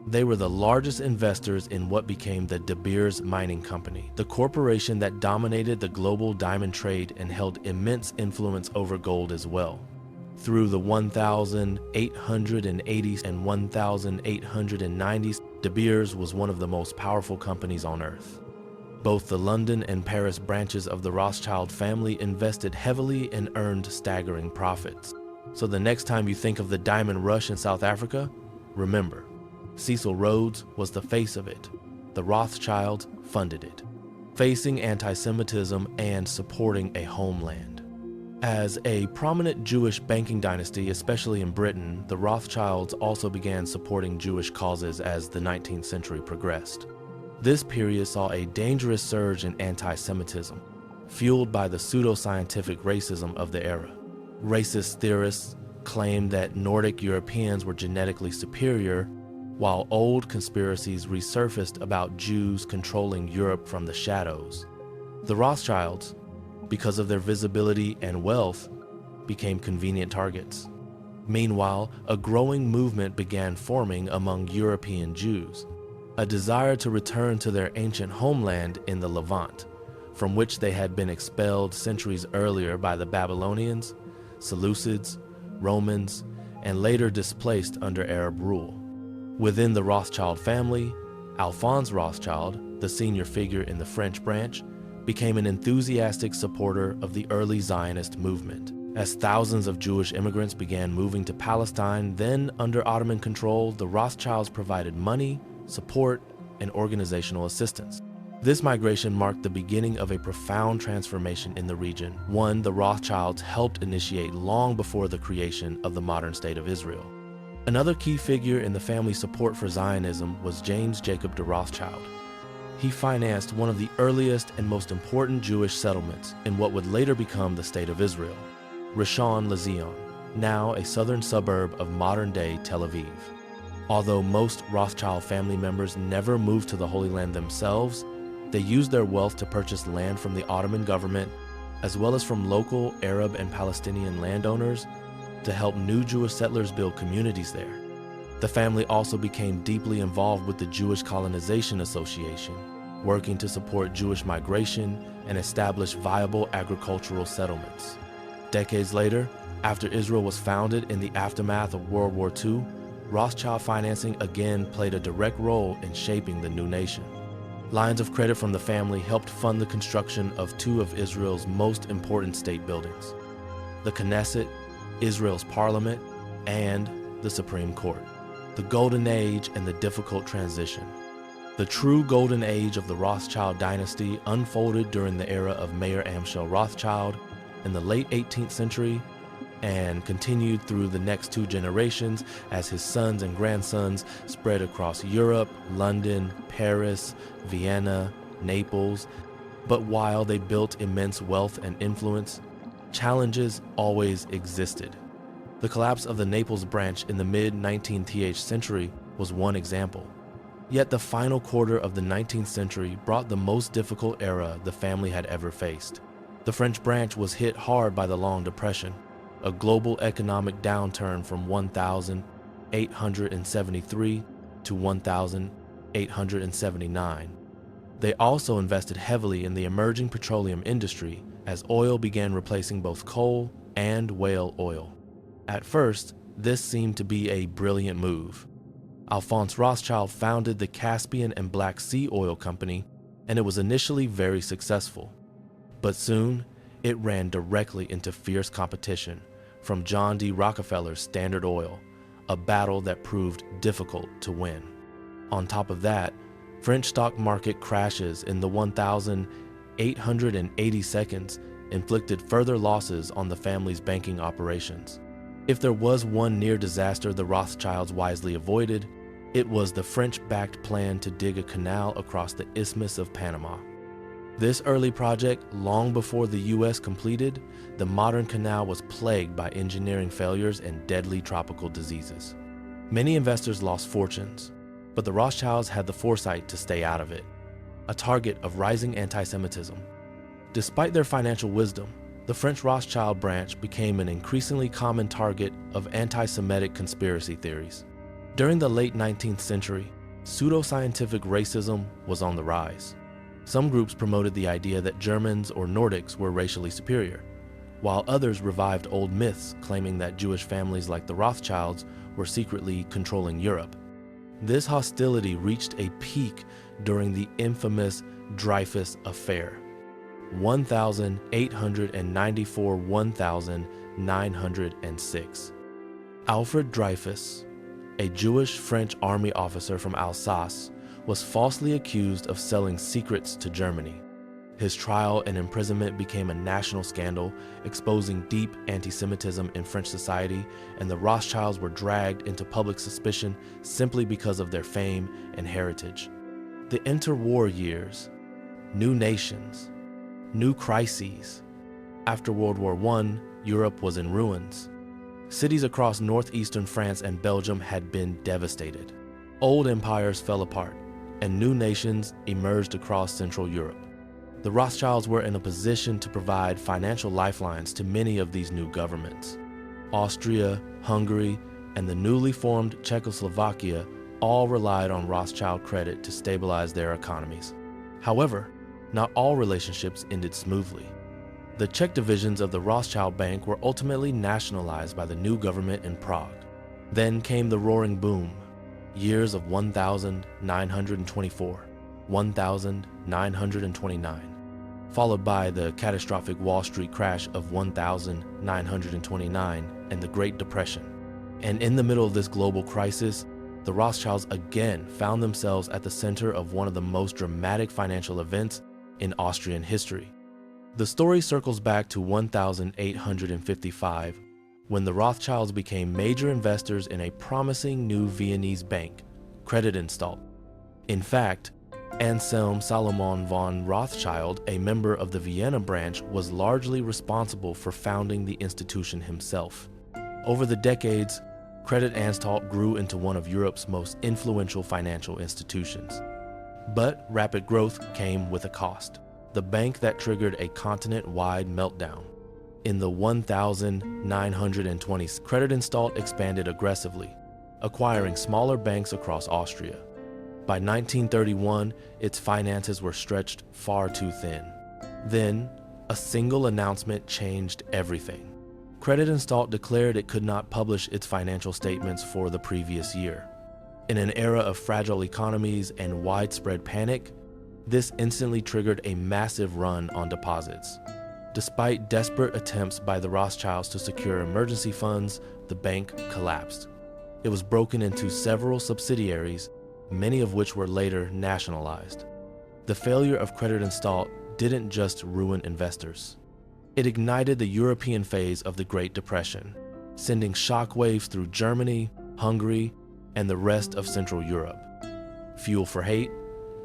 They were the largest investors in what became the De Beers Mining Company, the corporation that dominated the global diamond trade and held immense influence over gold as well. Through the 1880s and 1890s, De Beers was one of the most powerful companies on earth. Both the London and Paris branches of the Rothschild family invested heavily and earned staggering profits. So the next time you think of the diamond rush in South Africa, remember, Cecil Rhodes was the face of it. The Rothschilds funded it, facing anti-Semitism and supporting a homeland. As a prominent Jewish banking dynasty, especially in Britain, the Rothschilds also began supporting Jewish causes as the 19th century progressed. This period saw a dangerous surge in anti-Semitism, fueled by the pseudoscientific racism of the era. Racist theorists claimed that Nordic Europeans were genetically superior, while old conspiracies resurfaced about Jews controlling Europe from the shadows. The Rothschilds, because of their visibility and wealth, became convenient targets. Meanwhile, a growing movement began forming among European Jews, a desire to return to their ancient homeland in the Levant, from which they had been expelled centuries earlier by the Babylonians, Seleucids, Romans, and later displaced under Arab rule. Within the Rothschild family, Alphonse Rothschild, the senior figure in the French branch, became an enthusiastic supporter of the early Zionist movement. As thousands of Jewish immigrants began moving to Palestine, then under Ottoman control, the Rothschilds provided money, support, and organizational assistance. This migration marked the beginning of a profound transformation in the region, one the Rothschilds helped initiate long before the creation of the modern state of Israel. Another key figure in the family's support for Zionism was James Jacob de Rothschild. He financed one of the earliest and most important Jewish settlements in what would later become the State of Israel, Rishon LeZion, now a southern suburb of modern-day Tel Aviv. Although most Rothschild family members never moved to the Holy Land themselves, they used their wealth to purchase land from the Ottoman government, as well as from local Arab and Palestinian landowners, to help new Jewish settlers build communities there. The family also became deeply involved with the Jewish Colonization Association, working to support Jewish migration and establish viable agricultural settlements. Decades later, after Israel was founded in the aftermath of World War II, Rothschild financing again played a direct role in shaping the new nation. Lines of credit from the family helped fund the construction of two of Israel's most important state buildings: the Knesset, Israel's parliament, and the Supreme Court. The Golden Age and the difficult transition. The true golden age of the Rothschild dynasty unfolded during the era of Mayer Amschel Rothschild in the late 18th century and continued through the next two generations as his sons and grandsons spread across Europe, London, Paris, Vienna, Naples. But while they built immense wealth and influence, challenges always existed. The collapse of the Naples branch in the mid-19th century was one example. Yet the final quarter of the 19th century brought the most difficult era the family had ever faced. The French branch was hit hard by the Long Depression, a global economic downturn from 1873 to 1879. They also invested heavily in the emerging petroleum industry as oil began replacing both coal and whale oil. At first, this seemed to be a brilliant move. Alphonse Rothschild founded the Caspian and Black Sea Oil Company, and it was initially very successful. But soon, it ran directly into fierce competition from John D. Rockefeller's Standard Oil, a battle that proved difficult to win. On top of that, French stock market crashes in the 1880 seconds inflicted further losses on the family's banking operations. If there was one near disaster the Rothschilds wisely avoided, it was the French-backed plan to dig a canal across the Isthmus of Panama. This early project, long before the U.S. completed, the modern canal was plagued by engineering failures and deadly tropical diseases. Many investors lost fortunes, but the Rothschilds had the foresight to stay out of it, a target of rising anti-Semitism. Despite their financial wisdom, the French Rothschild branch became an increasingly common target of anti-Semitic conspiracy theories. During the late 19th century, pseudo-scientific racism was on the rise. Some groups promoted the idea that Germans or Nordics were racially superior, while others revived old myths claiming that Jewish families like the Rothschilds were secretly controlling Europe. This hostility reached a peak during the infamous Dreyfus Affair, 1894–1906. Alfred Dreyfus, a Jewish French army officer from Alsace, was falsely accused of selling secrets to Germany. His trial and imprisonment became a national scandal, exposing deep anti-Semitism in French society, and the Rothschilds were dragged into public suspicion simply because of their fame and heritage. The interwar years, new nations, new crises. After World War I, Europe was in ruins. Cities across northeastern France and Belgium had been devastated. Old empires fell apart, and new nations emerged across Central Europe. The Rothschilds were in a position to provide financial lifelines to many of these new governments. Austria, Hungary, and the newly formed Czechoslovakia all relied on Rothschild credit to stabilize their economies. However, not all relationships ended smoothly. The Czech divisions of the Rothschild Bank were ultimately nationalized by the new government in Prague. Then came the Roaring Boom, years of 1924, 1929, followed by the catastrophic Wall Street crash of 1929 and the Great Depression. And in the middle of this global crisis, the Rothschilds again found themselves at the center of one of the most dramatic financial events in Austrian history. The story circles back to 1855, when the Rothschilds became major investors in a promising new Viennese bank, Creditanstalt. In fact, Anselm Salomon von Rothschild, a member of the Vienna branch, was largely responsible for founding the institution himself. Over the decades, Creditanstalt grew into one of Europe's most influential financial institutions. But rapid growth came with a cost. The bank that triggered a continent-wide meltdown. In the 1920s, Creditanstalt expanded aggressively, acquiring smaller banks across Austria. By 1931, its finances were stretched far too thin. Then, a single announcement changed everything. Credit declared it could not publish its financial statements for the previous year. In an era of fragile economies and widespread panic, this instantly triggered a massive run on deposits. Despite desperate attempts by the Rothschilds to secure emergency funds, the bank collapsed. It was broken into several subsidiaries, many of which were later nationalized. The failure of Credit didn't just ruin investors. It ignited the European phase of the Great Depression, sending shockwaves through Germany, Hungary, and the rest of Central Europe. Fuel for hate,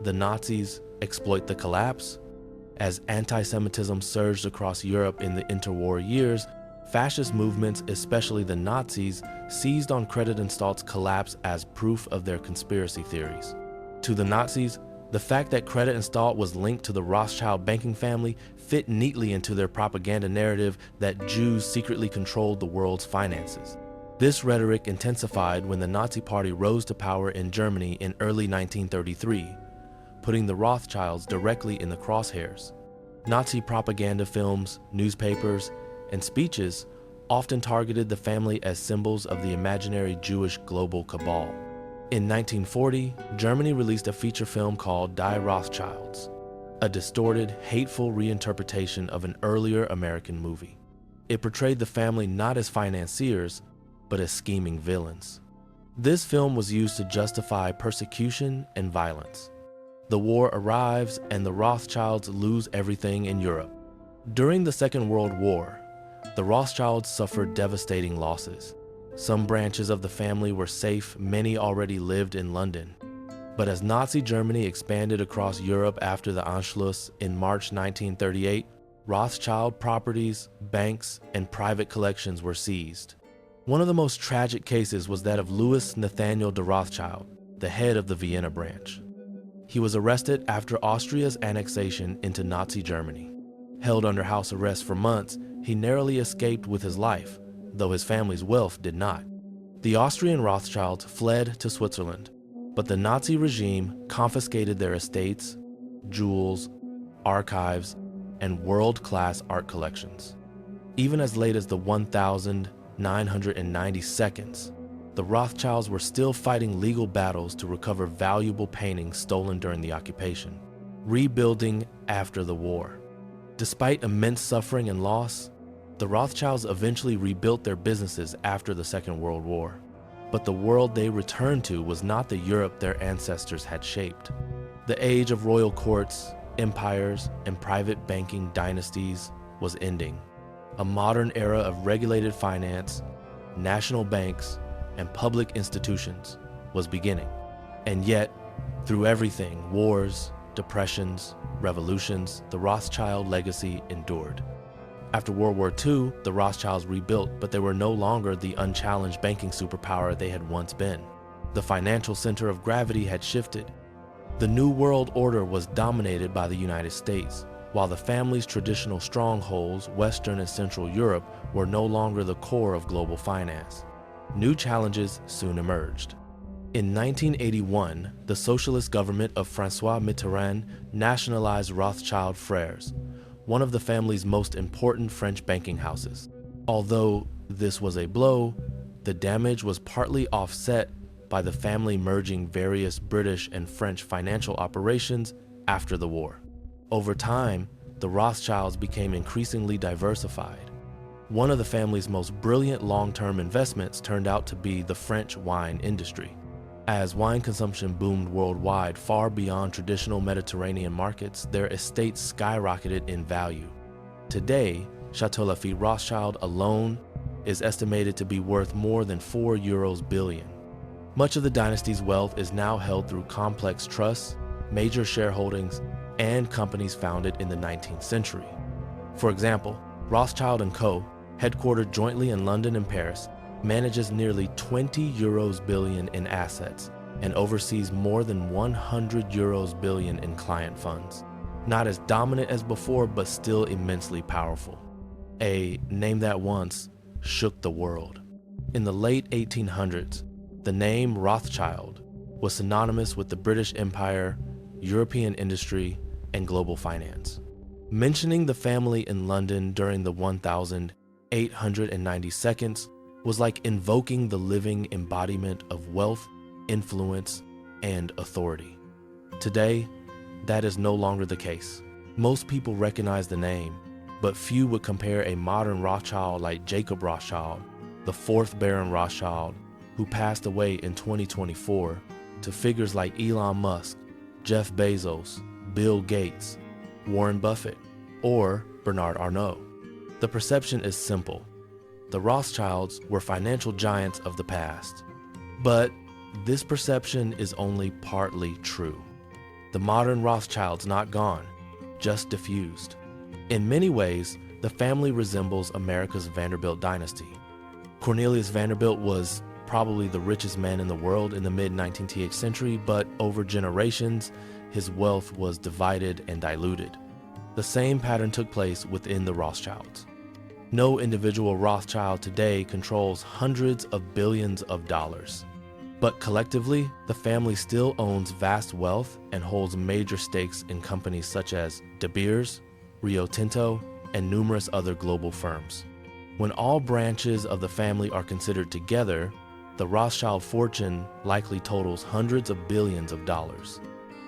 the Nazis exploit the collapse. As anti-Semitism surged across Europe in the interwar years, fascist movements, especially the Nazis, seized on Credit collapse as proof of their conspiracy theories. To the Nazis, the fact that Credit was linked to the Rothschild banking family fit neatly into their propaganda narrative that Jews secretly controlled the world's finances. This rhetoric intensified when the Nazi Party rose to power in Germany in early 1933, putting the Rothschilds directly in the crosshairs. Nazi propaganda films, newspapers, and speeches often targeted the family as symbols of the imaginary Jewish global cabal. In 1940, Germany released a feature film called Die Rothschilds, a distorted, hateful reinterpretation of an earlier American movie. It portrayed the family not as financiers, but as scheming villains. This film was used to justify persecution and violence. The war arrives and the Rothschilds lose everything in Europe. During the Second World War, the Rothschilds suffered devastating losses. Some branches of the family were safe, many already lived in London. But as Nazi Germany expanded across Europe after the Anschluss in March 1938, Rothschild properties, banks, and private collections were seized. One of the most tragic cases was that of Louis Nathaniel de Rothschild, the head of the Vienna branch. He was arrested after Austria's annexation into Nazi Germany. Held under house arrest for months, he narrowly escaped with his life, though his family's wealth did not. The Austrian Rothschilds fled to Switzerland, but the Nazi regime confiscated their estates, jewels, archives, and world-class art collections. Even as late as the 1992, the Rothschilds were still fighting legal battles to recover valuable paintings stolen during the occupation, rebuilding after the war. Despite immense suffering and loss, the Rothschilds eventually rebuilt their businesses after the Second World War. But the world they returned to was not the Europe their ancestors had shaped. The age of royal courts, empires, and private banking dynasties was ending. A modern era of regulated finance, national banks, and public institutions was beginning. And yet, through everything, wars, depressions, revolutions, the Rothschild legacy endured. After World War II, the Rothschilds rebuilt, but they were no longer the unchallenged banking superpower they had once been. The financial center of gravity had shifted. The New World Order was dominated by the United States, while the family's traditional strongholds, Western and Central Europe, were no longer the core of global finance. New challenges soon emerged. In 1981, the socialist government of François Mitterrand nationalized Rothschild Frères, one of the family's most important French banking houses. Although this was a blow, the damage was partly offset by the family merging various British and French financial operations after the war. Over time, the Rothschilds became increasingly diversified. One of the family's most brilliant long-term investments turned out to be the French wine industry. As wine consumption boomed worldwide far beyond traditional Mediterranean markets, their estates skyrocketed in value. Today, Chateau Lafite Rothschild alone is estimated to be worth more than €4 billion. Much of the dynasty's wealth is now held through complex trusts, major shareholdings, and companies founded in the 19th century. For example, Rothschild & Co., headquartered jointly in London and Paris, manages nearly €20 billion in assets and oversees more than €100 billion in client funds. Not as dominant as before, but still immensely powerful. A name that once shook the world. In the late 1800s, the name Rothschild was synonymous with the British Empire, European industry, and global finance. Mentioning the family in London during the 1000 890 seconds was like invoking the living embodiment of wealth, influence, and authority. Today, that is no longer the case. Most people recognize the name, but few would compare a modern Rothschild like Jacob Rothschild, the fourth Baron Rothschild, who passed away in 2024, to figures like Elon Musk, Jeff Bezos, Bill Gates, Warren Buffett, or Bernard Arnault. The perception is simple. The Rothschilds were financial giants of the past. But this perception is only partly true. The modern Rothschilds not gone, just diffused. In many ways, the family resembles America's Vanderbilt dynasty. Cornelius Vanderbilt was probably the richest man in the world in the mid-19th century, but over generations, his wealth was divided and diluted. The same pattern took place within the Rothschilds. No individual Rothschild today controls hundreds of billions of dollars. But collectively, the family still owns vast wealth and holds major stakes in companies such as De Beers, Rio Tinto, and numerous other global firms. When all branches of the family are considered together, the Rothschild fortune likely totals hundreds of billions of dollars.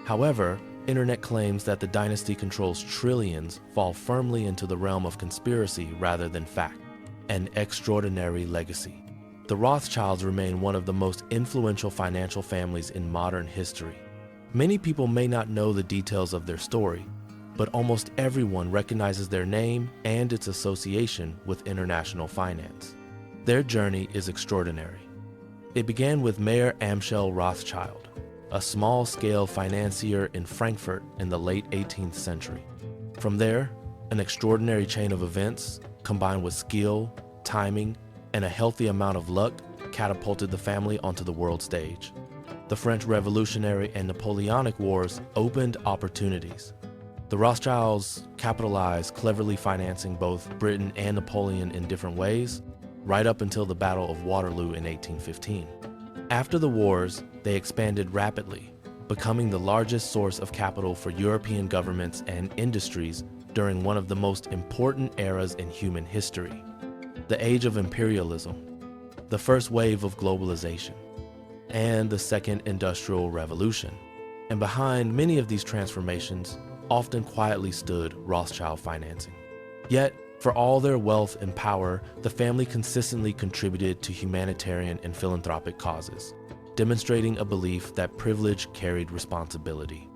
However, internet claims that the dynasty controls trillions fall firmly into the realm of conspiracy rather than fact. An extraordinary legacy. The Rothschilds remain one of the most influential financial families in modern history. Many people may not know the details of their story, but almost everyone recognizes their name and its association with international finance. Their journey is extraordinary. It began with Mayer Amschel Rothschild, a small-scale financier in Frankfurt in the late 18th century. From there, an extraordinary chain of events, combined with skill, timing, and a healthy amount of luck, catapulted the family onto the world stage. The French Revolutionary and Napoleonic Wars opened opportunities. The Rothschilds capitalized, cleverly financing both Britain and Napoleon in different ways, right up until the Battle of Waterloo in 1815. After the wars, they expanded rapidly, becoming the largest source of capital for European governments and industries during one of the most important eras in human history. The age of imperialism, the first wave of globalization, and the second industrial revolution. And behind many of these transformations, often quietly stood Rothschild financing. Yet, for all their wealth and power, the family consistently contributed to humanitarian and philanthropic causes, demonstrating a belief that privilege carried responsibility.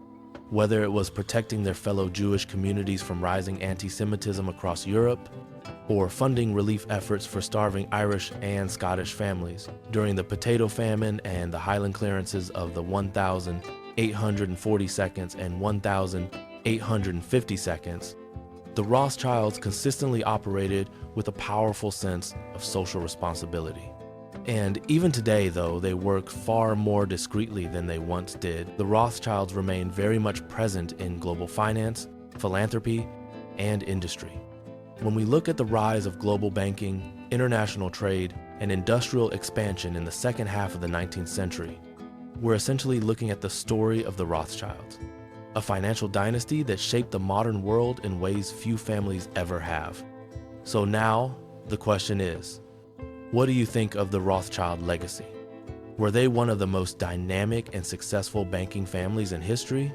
Whether it was protecting their fellow Jewish communities from rising anti-Semitism across Europe, or funding relief efforts for starving Irish and Scottish families during the potato famine and the Highland clearances of the 1,840 and 1,850 seconds, the Rothschilds consistently operated with a powerful sense of social responsibility. And even today, though they work far more discreetly than they once did, the Rothschilds remain very much present in global finance, philanthropy, and industry. When we look at the rise of global banking, international trade, and industrial expansion in the second half of the 19th century, we're essentially looking at the story of the Rothschilds, a financial dynasty that shaped the modern world in ways few families ever have. So now, the question is, what do you think of the Rothschild legacy? Were they one of the most dynamic and successful banking families in history?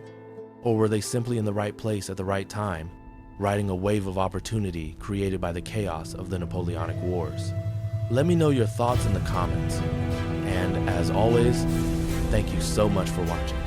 Or were they simply in the right place at the right time, riding a wave of opportunity created by the chaos of the Napoleonic Wars? Let me know your thoughts in the comments. And as always, thank you so much for watching.